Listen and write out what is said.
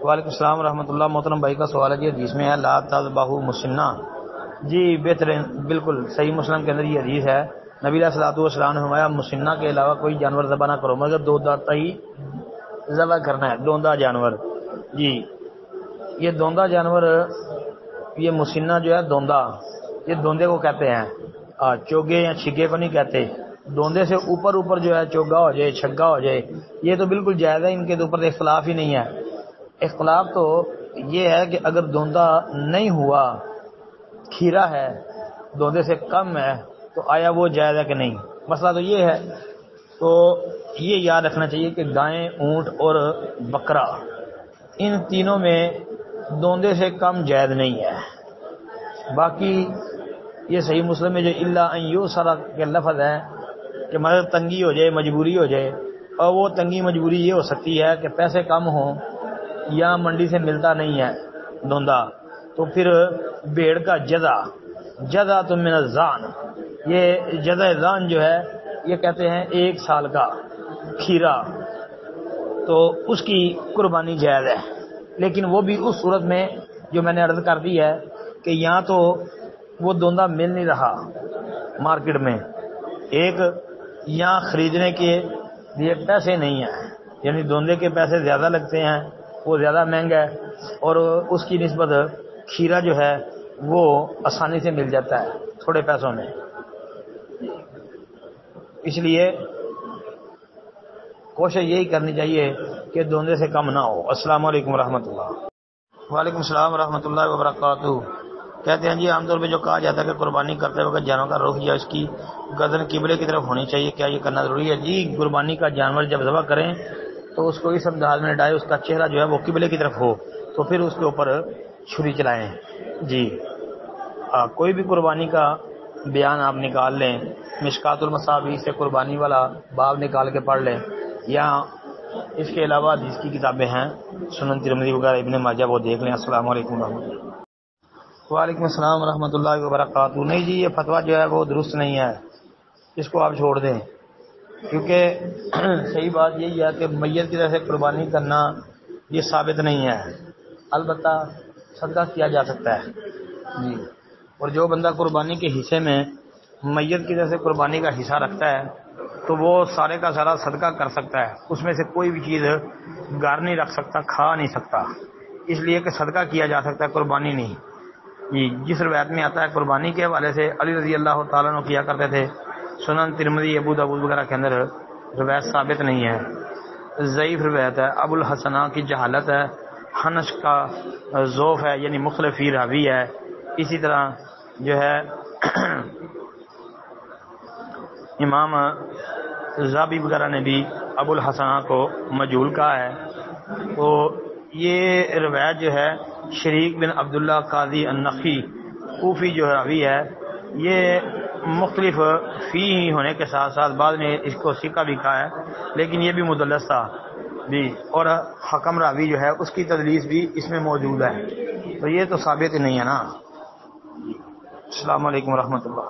وعلیکم السلام ورحمۃ اللہ. محترم بھائی کا سوال ہے کہ حدیث میں ہے لا تذبحوا مسنہ. جی بہترین، بالکل صحیح مسلم کے اندر یہ حدیث ہے. نبی علیہ الصلوۃ والسلام نے فرمایا مسنہ کے علاوہ کوئی جانور ذبح نہ کرو مگر دو دانتا ہی ذبح کرنا ہے، دوندا جانور. جی یہ دوندا جانور، یہ مسنہ جو ہے دوندا، یہ دوندے کو کہتے ہیں، چوگے یا چھگے کو نہیں کہتے. دوندے سے اوپر اوپر جو ہے چوگا ہو جائے، چھگا ہو جائے، یہ تو بالکل جائز ہے، ان کے اوپر اختلاف ہی نہیں ہے. اختلاف تو یہ ہے کہ اگر دوندا نہیں ہوا، کھیرا ہے، دوندے سے کم ہے، تو آیا وہ جائز ہے کہ نہیں. مسئلہ تو یہ ہے. تو یہ یاد رکھنا چاہیے کہ گائیں، اونٹ اور بکرا، ان تینوں میں دوندے سے کم جائز نہیں ہے. باقی یہ صحیح مسلم میں جو الا ان یوسر کے لفظ ہے کہ مگر تنگی ہو جائے، مجبوری ہو جائے، اور وہ تنگی مجبوری یہ ہو سکتی ہے کہ پیسے کم ہوں یا منڈی سے ملتا نہیں ہے دوندا، تو پھر بھیڑ کا جزا تو من الزان، یہ جزا زان جو ہے یہ کہتے ہیں 1 سال کا کھیرا، تو اس کی قربانی جائز ہے. لیکن وہ بھی اس صورت میں جو میں نے عرض کر دی ہے کہ یہاں تو وہ دوندا مل نہیں رہا مارکیٹ میں، ایک یہاں خریدنے کے لیے پیسے نہیں ہیں، یعنی دوندے کے پیسے زیادہ لگتے ہیں، وہ زیادہ مہنگا ہے، اور اس کی نسبت کھیرا جو ہے وہ آسانی سے مل جاتا ہے تھوڑے پیسوں میں. اس لیے کوشش یہی کرنی چاہیے کہ دوندے سے کم نہ ہو. السلام علیکم ورحمۃ اللہ. وعلیکم السلام ورحمۃ اللہ وبرکاتہ. کہتے ہیں جی عام طور پہ جو کہا جاتا ہے کہ قربانی کرتے وقت جانور کا رخ یا اس کی گردن قبلے کی طرف ہونی چاہیے، کیا یہ کرنا ضروری ہے؟ جی قربانی کا جانور جب ذبح کریں تو اس کو اس انداز میں ڈالیں اس کا چہرہ جو ہے وہ قبلے کی طرف ہو، تو پھر اس کے اوپر چھری چلائیں. جی کوئی بھی قربانی کا بیان آپ نکال لیں، مشکات المصابیح سے قربانی والا باب نکال کے پڑھ لیں، یا اس کے علاوہ جس کی کتابیں ہیں سنن ترمذی وغیرہ ابن ماجہ وہ دیکھ لیں. السلام علیکم ورحمۃ اللہ. وعلیکم السلام ورحمۃ اللہ وبرکاتہ. نہیں جی یہ فتویٰ جو ہے وہ درست نہیں ہے، اس کو آپ چھوڑ دیں، کیونکہ صحیح بات یہی ہے کہ میت کی طرح سے قربانی کرنا یہ ثابت نہیں ہے. البتہ صدقہ کیا جا سکتا ہے جی، اور جو بندہ قربانی کے حصے میں میت کی طرح سے قربانی کا حصہ رکھتا ہے تو وہ سارے کا سارا صدقہ کر سکتا ہے، اس میں سے کوئی بھی چیز گھر نہیں رکھ سکتا، کھا نہیں سکتا، اس لیے کہ صدقہ کیا جا سکتا ہے، قربانی نہیں. جی جس روایت میں آتا ہے قربانی کے حوالے سے علی رضی اللہ تعالیٰ عنہ کیا کرتے تھے، سنن ترمذی ابو داؤد وغیرہ کے اندر روایت ثابت نہیں ہے، ضعیف روایت ہے. ابو الحسنہ کی جہالت ہے، حنش کا ذوف ہے یعنی مختلفی راوی ہے. اسی طرح جو ہے امام زابی وغیرہ نے بھی ابو الحسنہ کو مجہول کہا ہے. تو یہ روایت جو ہے شریک بن عبداللہ قاضی النخی کوفی جو راوی ہے، یہ مختلف فی ہونے کے ساتھ ساتھ بعد میں اس کو ثقہ بھی کہا ہے، لیکن یہ بھی مدلس تھا بھی، اور حکم راوی جو ہے اس کی تدلیس بھی اس میں موجود ہے، تو یہ تو ثابت نہیں ہے نا. السلام علیکم ورحمۃ اللہ.